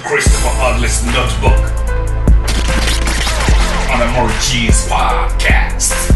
Christopher Odiley's notebook on the More G's podcast.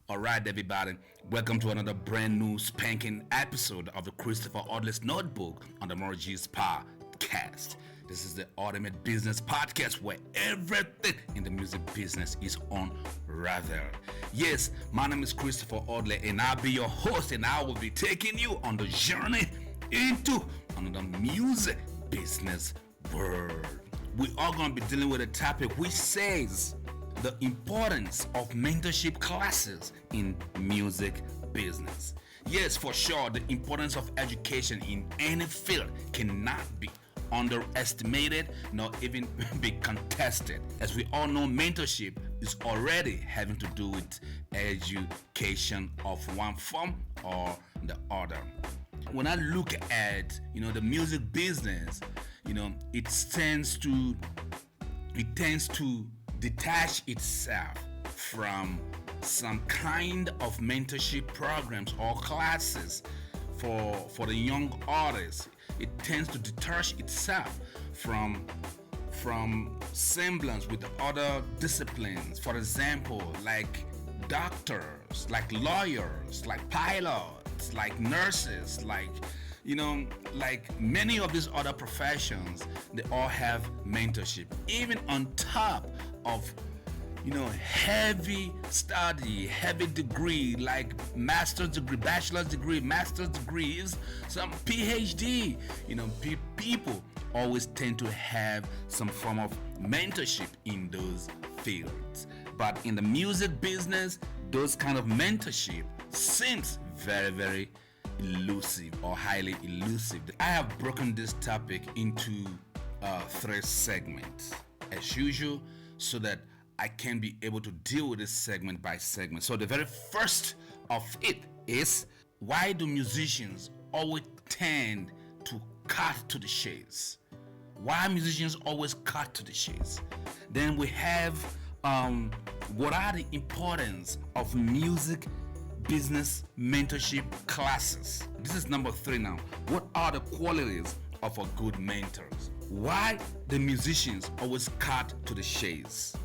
Alright everybody, welcome to another brand new spanking episode of the Christopher Odiley's notebook on the More G's podcast. This is the ultimate business podcast where everything in the music business is unraveled. Yes, my name is Christopher Odiley and I'll be your host, and I will be taking you on the journey into another music business world. We are going to be dealing with a topic which says the importance of mentorship classes in music business. Yes, for sure, the importance of education in any field cannot be underestimated nor even be contested. As we all know, mentorship is already having to do with education of one form or the other. When I look at the music business, it tends to detach itself from some kind of mentorship programs or classes for the young artists. It tends to detach itself from semblance with the other disciplines. For example, like doctors, like lawyers, like pilots, like nurses, like many of these other professions. They all have mentorship, even on top of heavy study, heavy degree, like master's degree, bachelor's degree, master's degrees, some PhD. People always tend to have some form of mentorship in those fields. But in the music business, those kind of mentorship seems very, very elusive or highly elusive. I have broken this topic into 3 segments as usual, so that I can be able to deal with this segment by segment. So the very first of it is, why do musicians always tend to cut to the chase? Why musicians always cut to the chase? Then we have what are the importance of music business mentorship classes? This is number 3 now. What are the qualities of a good mentor? Why the musicians always cut to the chase?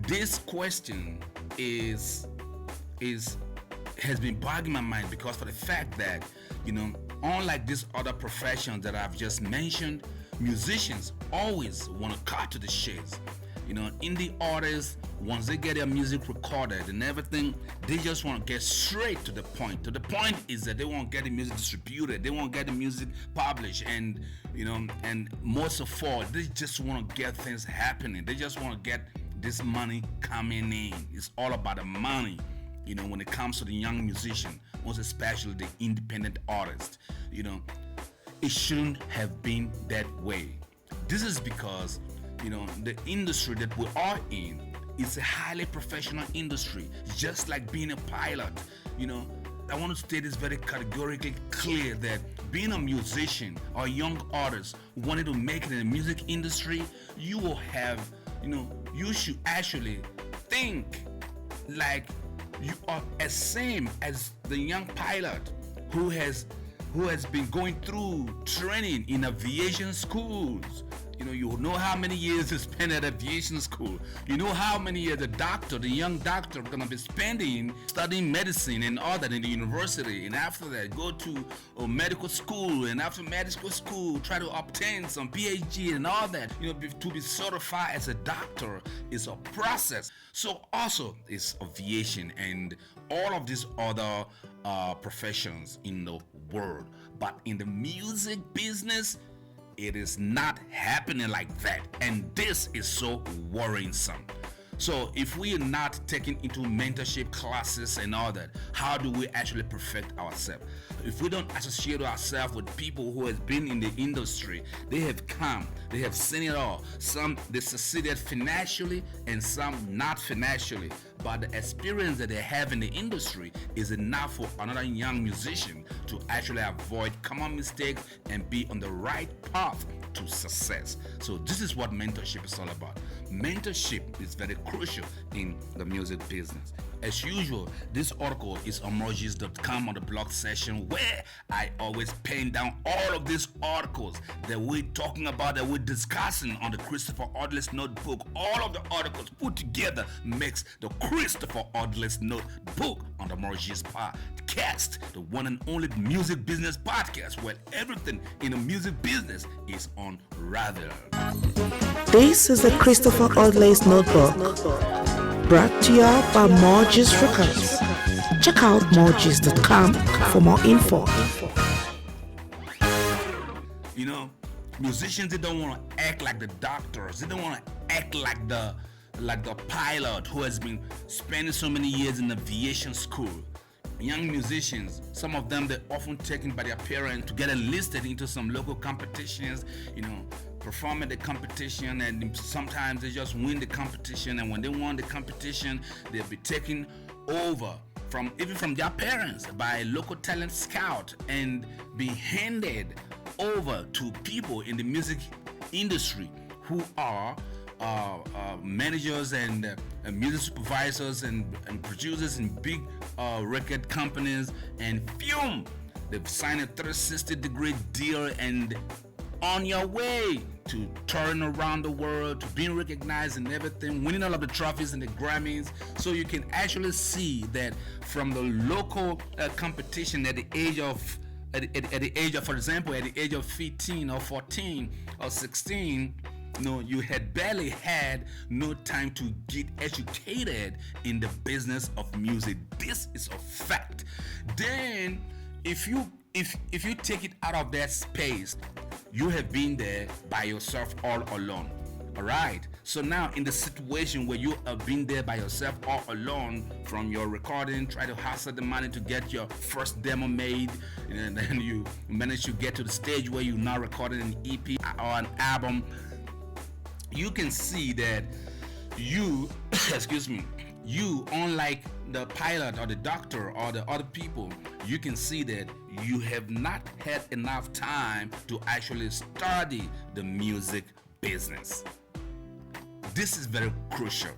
This question has been bugging my mind, because for the fact that unlike these other professions that I've just mentioned, musicians always want to cut to the chase. Indie artists, once they get their music recorded and everything, they just want to get straight to the point. To the point is that they want to get the music distributed, they want to get the music published, and most of all, they just want to get things happening. They just want to get this money coming in. It's all about the money. When it comes to the young musician, most especially the independent artist, it shouldn't have been that way. This is because the industry that we are in is a highly professional industry, just like being a pilot. I want to state this very categorically clear, that being a musician or a young artist wanting to make it in the music industry, you will have you should actually think like you are as same as the young pilot who has been going through training in aviation schools. You know how many years he spent at aviation school. You know how many years the young doctor gonna be spending studying medicine and all that in the university, and after that go to medical school, and after medical school try to obtain some PhD and all that. To be certified as a doctor is a process. So also is aviation and all of these other professions in the world. But in the music business, it is not happening like that, and this is so worrisome. So if we are not taking into mentorship classes and all that, how do we actually perfect ourselves? If we don't associate ourselves with people who have been in the industry, they have come, they have seen it all. Some they succeeded financially and some not financially, but the experience that they have in the industry is enough for another young musician to actually avoid common mistakes and be on the right path to success. So this is what mentorship is all about. mentorship is very crucial in the music business. As usual, this article is on morgis.com on the blog session, where I always pen down all of these articles that we're talking about, that we're discussing on the Christopher Odiley's Notebook. All of the articles put together makes the Christopher Odiley's Notebook on the Morgis Podcast, the one and only music business podcast where everything in the music business is on rather. This is the Christopher Odiley's Notebook, brought to you by Morgis Records. Check out morgis.com for more info. You know, musicians, they don't want to act like the doctors. They don't want to act like the pilot who has been spending so many years in aviation school. Young musicians, some of them, they're often taken by their parents to get enlisted into some local competitions, perform at the competition, and sometimes they just win the competition, and when they won the competition, they'll be taken over from their parents by a local talent scout and be handed over to people in the music industry who are managers and music supervisors and producers in big record companies and film. They've signed a 360-degree deal and on your way to touring around the world, to being recognized and everything, winning all of the trophies and the Grammys. So you can actually see that from the local competition at the age of, for example, at the age of 15 or 14 or 16, you had barely had no time to get educated in the business of music. This is a fact. Then, if you take it out of that space, you have been there by yourself all alone. All right. So now, in the situation where you have been there by yourself all alone, from your recording, try to hustle the money to get your first demo made, and then you manage to get to the stage where you're now recording an EP or an album, you can see that you, unlike the pilot or the doctor or the other people, you can see that you have not had enough time to actually study the music business. This is very crucial.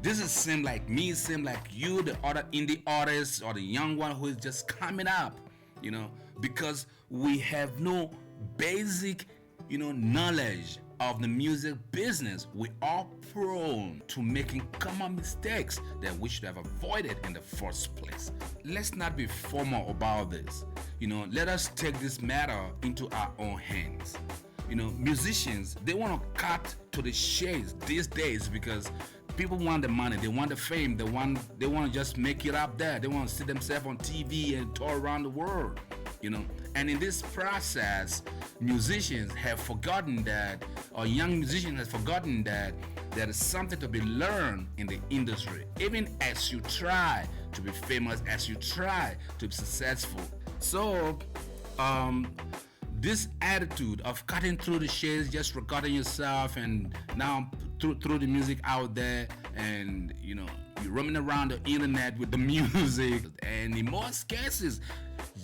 This is same like me, same like you, the other indie artists or the young one who is just coming up, because we have no basic, knowledge of the music business. We are prone to making common mistakes that we should have avoided in the first place. Let's not be formal about this. Let us take this matter into our own hands. Musicians, they want to cut to the chase these days because people want the money, they want the fame, they want to just make it up there. They want to see themselves on TV and tour around the world. And in this process, musicians have forgotten that, or young musicians have forgotten that there is something to be learned in the industry, even as you try to be famous, as you try to be successful. So, this attitude of cutting through the shades, just recording yourself, and now through the music out there, and you're roaming around the internet with the music, and in most cases,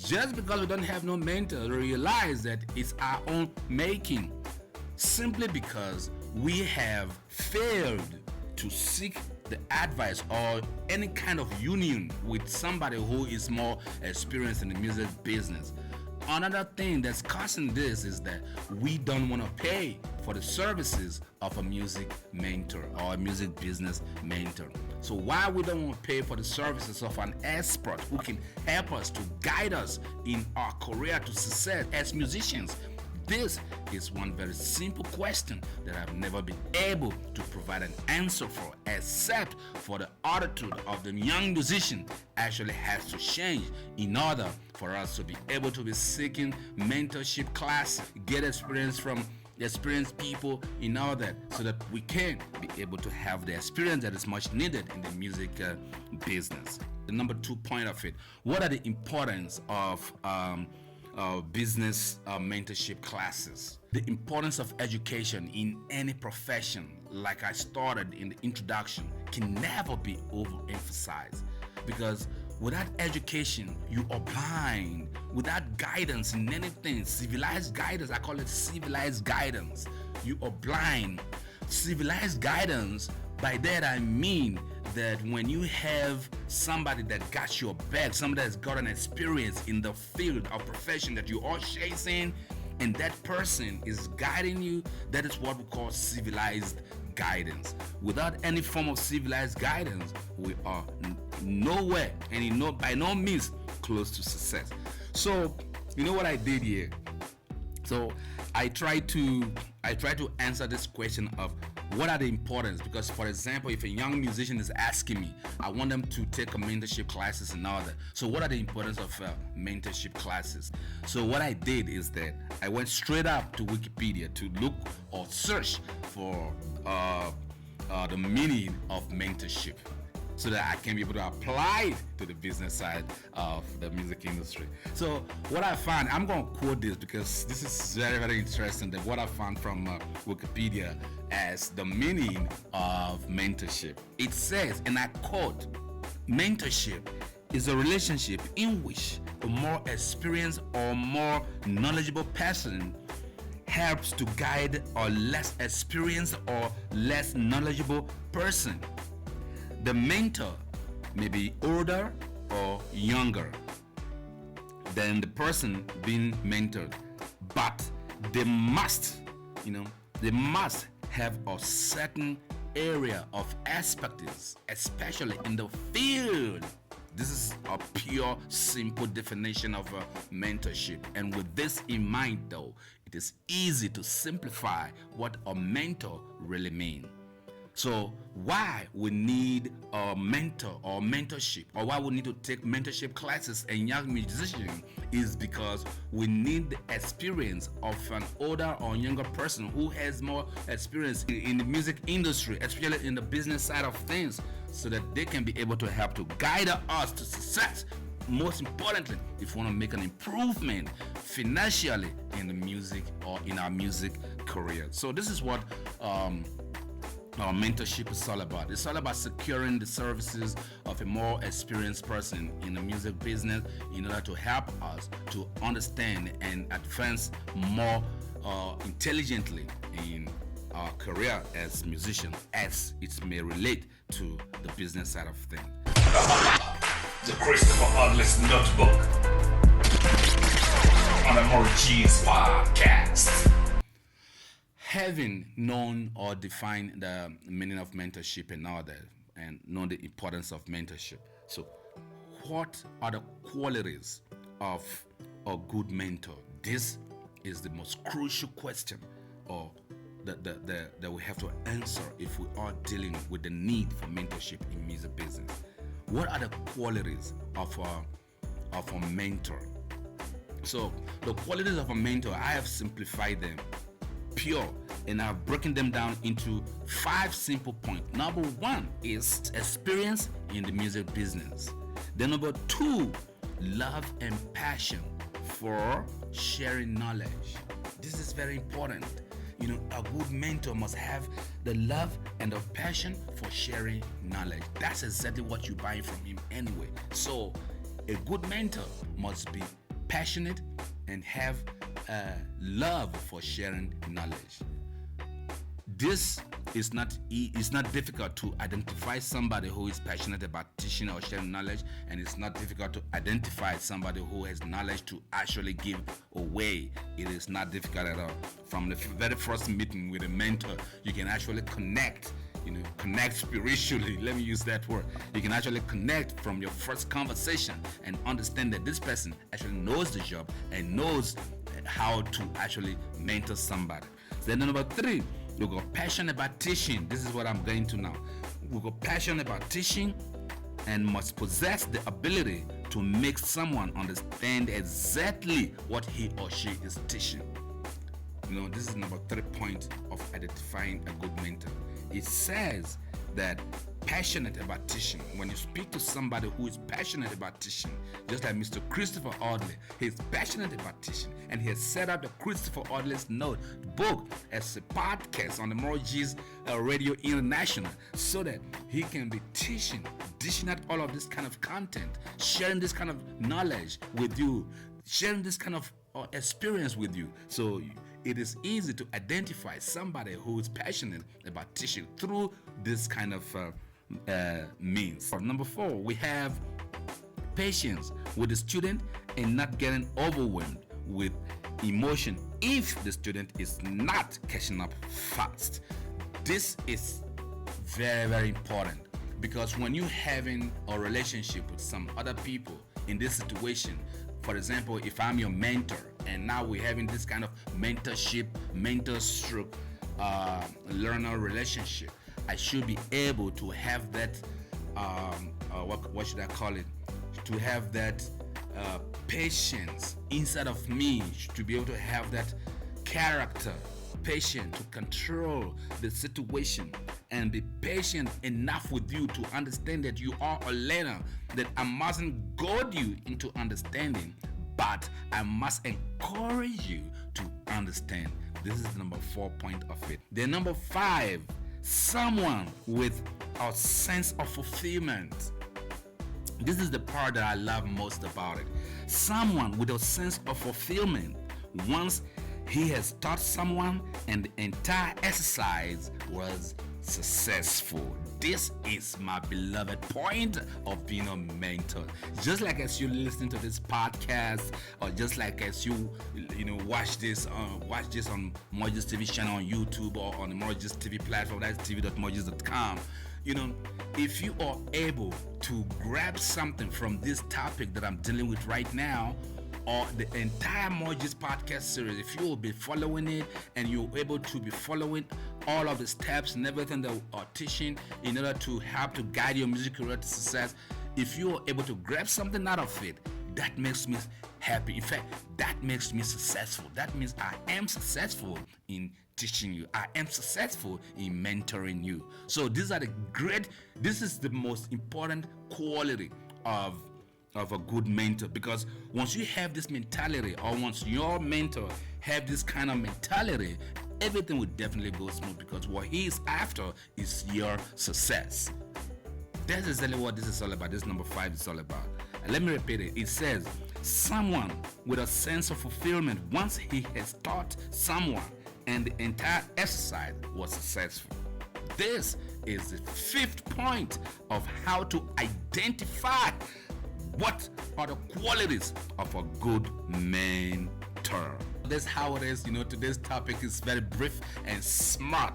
just because we don't have no mentor, we realize that it's our own making, simply because we have failed to seek the advice or any kind of union with somebody who is more experienced in the music business. Another thing that's causing this is that we don't want to pay for the services of a music mentor or a music business mentor. So while we don't want to pay for the services of an expert who can help us to guide us in our career to success as musicians, this is one very simple question that I've never been able to provide an answer for, except for the attitude of the young musician actually has to change in order for us to be able to be seeking mentorship classes, get experience from experienced people in all that, so that we can be able to have the experience that is much needed in the music business. The number 2 point of it, what are the importance of business mentorship classes? The importance of education in any profession, like I started in the introduction, can never be overemphasized, because without education, you are blind. Without guidance in anything, civilized guidance, I call it civilized guidance, you are blind. Civilized guidance, by that I mean that when you have somebody that got your back, somebody that's got an experience in the field of profession that you are chasing, and that person is guiding you, that is what we call civilized guidance. Without any form of civilized guidance, we are nowhere and by no means close to success. So, you know what I did here? So I try to answer this question of what are the importance, because for example, if a young musician is asking me, I want them to take a mentorship classes and all that. So what are the importance of mentorship classes? So what I did is that I went straight up to Wikipedia to look or search for the meaning of mentorship, so that I can be able to apply it to the business side of the music industry. So what I found, I'm going to quote this because this is very, very interesting, that what I found from Wikipedia as the meaning of mentorship. It says, and I quote, mentorship is a relationship in which a more experienced or more knowledgeable person helps to guide a less experienced or less knowledgeable person. The mentor may be older or younger than the person being mentored, but they must have a certain area of expertise, especially in the field. This is a pure, simple definition of mentorship. And with this in mind, though, it is easy to simplify what a mentor really means. So why we need a mentor or mentorship, or why we need to take mentorship classes in young musicians, is because we need the experience of an older or younger person who has more experience in the music industry, especially in the business side of things, so that they can be able to help to guide us to success. Most importantly, if we want to make an improvement financially in the music or in our music career. So this is what our mentorship is all about. It's all about securing the services of a more experienced person in the music business in order to help us to understand and advance more intelligently in our career as musicians, as it may relate to the business side of things. The Christopher Odiley's Notebook on the More G's podcast. Having known or defined the meaning of mentorship and all that, and know the importance of mentorship, so what are the qualities of a good mentor? This is the most crucial question, or that we have to answer if we are dealing with the need for mentorship in music business. What are the qualities of a mentor? So the qualities of a mentor, I have simplified them pure, and I've broken them down into 5 simple points. Number 1 is experience in the music business. Then number 2, love and passion for sharing knowledge. This is very important. You know, a good mentor must have the love and the passion for sharing knowledge. That's exactly what you buy from him anyway. So a good mentor must be passionate and have love for sharing knowledge. This is not difficult to identify somebody who is passionate about teaching or sharing knowledge, and it's not difficult to identify somebody who has knowledge to actually give away. It is not difficult at all. From the very first meeting with a mentor, you can actually connect spiritually. Let me use that word. You can actually connect from your first conversation and understand that this person actually knows the job and knows how to actually mentor somebody. Then number 3, we go passionate about teaching. This is what I'm going to now. We go passionate about teaching and must possess the ability to make someone understand exactly what he or she is teaching. You know, this is number 3 point of identifying a good mentor. It says that passionate about teaching. When you speak to somebody who is passionate about teaching, just like Mr. Christopher Odiley, he's passionate about teaching, and he has set up the Christopher Odiley's Notebook as a podcast on the More G's Radio International, so that he can be dishing out all of this kind of content, sharing this kind of knowledge with you, sharing this kind of or experience with you. So it is easy to identify somebody who is passionate about teaching through this kind of means. Number 4, we have patience with the student and not getting overwhelmed with emotion if the student is not catching up fast. This is very, very important, because when you're having a relationship with some other people in this situation, for example, if I'm your mentor and now we're having this kind of mentorship, mentor-stroke learner relationship, I should be able to have that what should I call it, to have that patience inside of me, to be able to have that character, patient to control the situation, and be patient enough with you to understand that you are a learner, that I mustn't goad you into understanding, but I must encourage you to understand. This is the number 4 point of it. Then number 5, someone with a sense of fulfillment. This is the part that I love most about it. Someone with a sense of fulfillment. Once he has taught someone and the entire exercise was successful. This is my beloved point of being a mentor. Just like as you listen to this podcast, or just like as you watch this on Mojis TV channel on YouTube, or on the Mojis TV platform, that's tv.mojis.com. If you are able to grab something from this topic that I'm dealing with right now, or the entire Mojis podcast series, if you will be following it and you're able to be following all of the steps and everything that we are teaching in order to help to guide your music career to success, if you are able to grab something out of it, that makes me happy. In fact, that makes me successful. That means I am successful in teaching you. I am successful in mentoring you. So this is the most important quality of a good mentor, because once you have this mentality, or once your mentor have this kind of mentality, everything will definitely go smooth, because what he is after is your success. That's exactly what this is all about. This number 5 is all about. And let me repeat it. It says, someone with a sense of fulfillment once he has taught someone and the entire exercise was successful. This is the 5th point of how to identify what are the qualities of a good mentor. That's how it is. Today's topic is very brief and smart.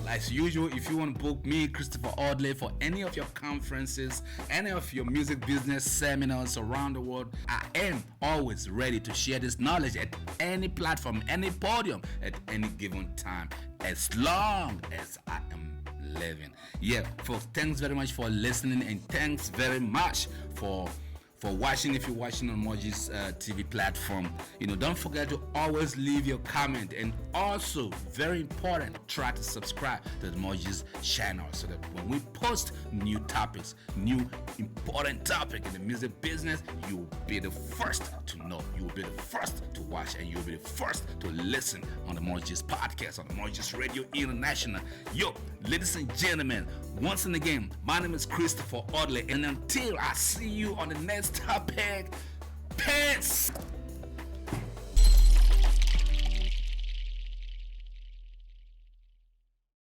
As usual, if you want to book me, Christopher Odiley, for any of your conferences, any of your music business seminars around the world, I am always ready to share this knowledge at any platform, any podium, at any given time, as long as I am living. Yeah, folks, thanks very much for listening, and thanks very much for watching. If you're watching on Mojis TV platform, don't forget to always leave your comment, and also very important, try to subscribe to the Mojis channel, so that when we post new topics, new important topic in the music business, you'll be the first to know, you'll be the first to watch, and you'll be the first to listen on the Mojis podcast, on the Mojis Radio International. Yo, ladies and gentlemen, once and again, my name is Christopher Odiley, and until I see you on the next topic, peace.